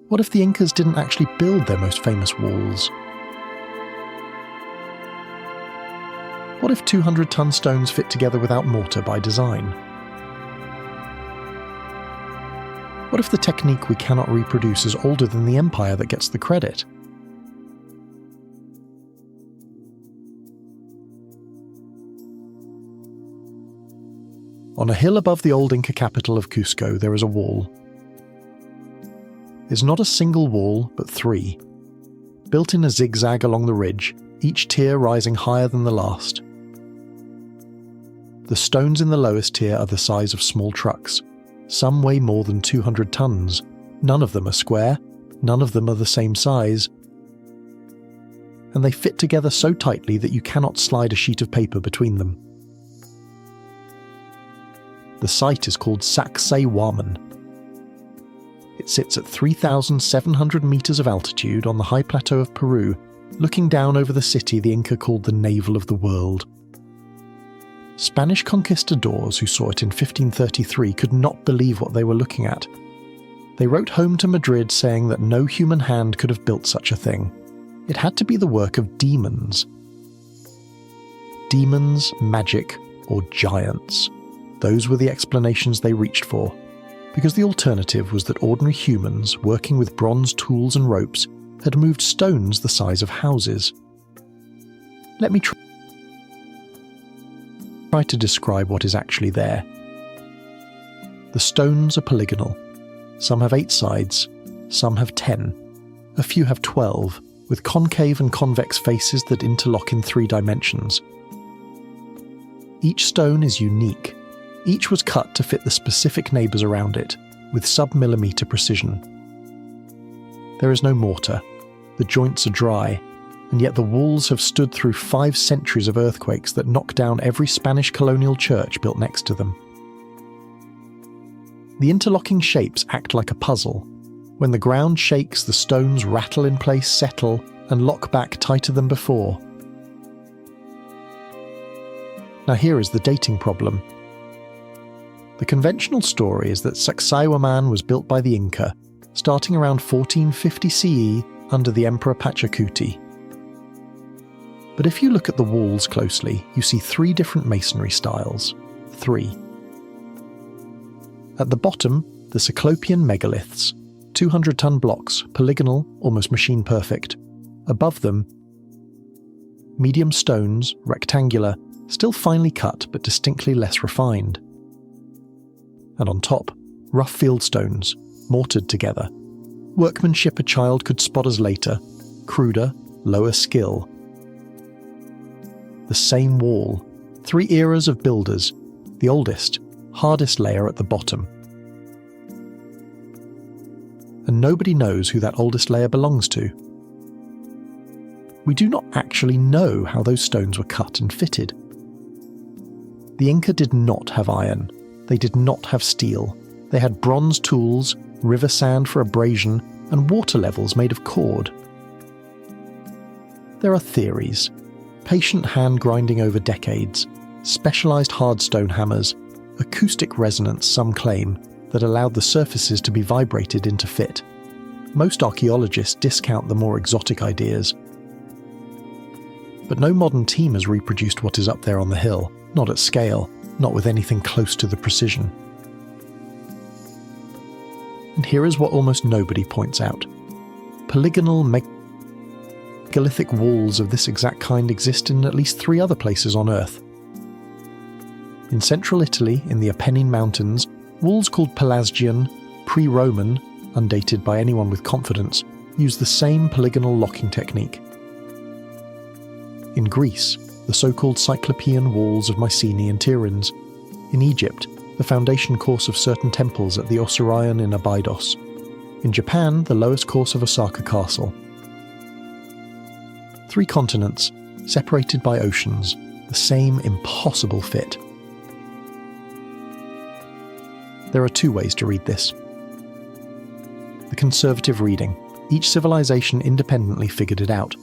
What if the Incas didn't actually build their most famous walls? What if 200-ton stones fit together without mortar by design? What if the technique we cannot reproduce is older than the empire that gets the credit? On a hill above the old Inca capital of Cusco, there is a wall. It's not a single wall, but three, built in a zigzag along the ridge, each tier rising higher than the last. The stones in the lowest tier are the size of small trucks. Some weigh more than 200 tons. None of them are square, none of them are the same size, and they fit together so tightly that you cannot slide a sheet of paper between them. The site is called Sacsayhuamán. It sits at 3,700 meters of altitude on the high plateau of Peru, looking down over the city the Inca called the navel of the world. Spanish conquistadors who saw it in 1533 could not believe what they were looking at. They wrote home to Madrid saying that no human hand could have built such a thing. It had to be the work of demons. Demons, magic, or giants. Those were the explanations they reached for, because the alternative was that ordinary humans, working with bronze tools and ropes, had moved stones the size of houses. Let me try to describe what is actually there. The stones are polygonal. Some have 8 sides, some have 10. A few have 12, with concave and convex faces that interlock in 3 dimensions. Each stone is unique. Each was cut to fit the specific neighbours around it, with sub-millimetre precision. There is no mortar. The joints are dry, and yet the walls have stood through 5 centuries of earthquakes that knocked down every Spanish colonial church built next to them. The interlocking shapes act like a puzzle. When the ground shakes, the stones rattle in place, settle, and lock back tighter than before. Now here is the dating problem. The conventional story is that Sacsayhuamán was built by the Inca, starting around 1450 CE under the Emperor Pachacuti. But if you look at the walls closely, you see 3 different masonry styles. 3. At the bottom, the Cyclopean megaliths, 200-ton blocks, polygonal, almost machine-perfect. Above them, medium stones, rectangular, still finely cut but distinctly less refined. And on top, rough field stones, mortared together. Workmanship a child could spot as later, cruder, lower skill. The same wall, 3 eras of builders, the oldest, hardest layer at the bottom. And nobody knows who that oldest layer belongs to. We do not actually know how those stones were cut and fitted. The Inca did not have iron. They did not have steel. They had bronze tools, river sand for abrasion, and water levels made of cord. There are theories. Patient hand grinding over decades, specialised hardstone hammers, acoustic resonance, some claim, that allowed the surfaces to be vibrated into fit. Most archaeologists discount the more exotic ideas. But no modern team has reproduced what is up there on the hill, not at scale, not with anything close to the precision. And here is what almost nobody points out. Polygonal megalithic walls of this exact kind exist in at least 3 other places on Earth. In central Italy, in the Apennine Mountains, walls called Pelasgian, pre-Roman, undated by anyone with confidence, use the same polygonal locking technique. In Greece, the so-called Cyclopean walls of Mycenae and Tiryns. In Egypt, the foundation course of certain temples at the Osirion in Abydos. In Japan, the lowest course of Osaka Castle. 3 continents, separated by oceans, the same impossible fit. There are 2 ways to read this. The conservative reading. Each civilization independently figured it out.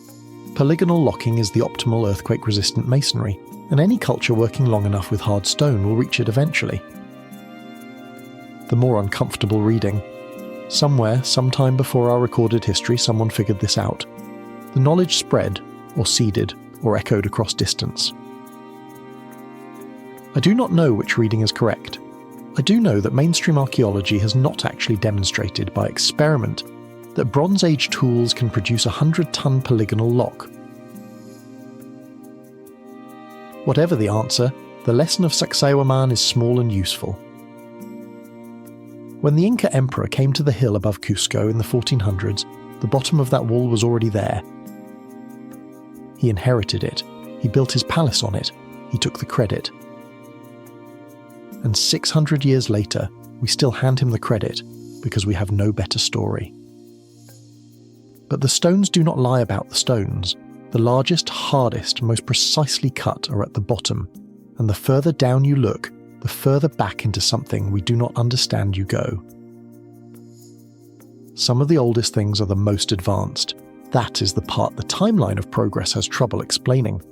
Polygonal locking is the optimal earthquake-resistant masonry, and any culture working long enough with hard stone will reach it eventually. The more uncomfortable reading. Somewhere, sometime before our recorded history, someone figured this out. The knowledge spread, or seeded, or echoed across distance. I do not know which reading is correct. I do know that mainstream archaeology has not actually demonstrated by experiment that Bronze Age tools can produce a 100-ton polygonal lock. Whatever the answer, the lesson of Sacsayhuamán is small and useful. When the Inca emperor came to the hill above Cusco in the 1400s, the bottom of that wall was already there. He inherited it, he built his palace on it, he took the credit. And 600 years later, we still hand him the credit because we have no better story. But the stones do not lie about the stones. The largest, hardest, most precisely cut are at the bottom, and the further down you look, the further back into something we do not understand you go. Some of the oldest things are the most advanced. That is the part the timeline of progress has trouble explaining.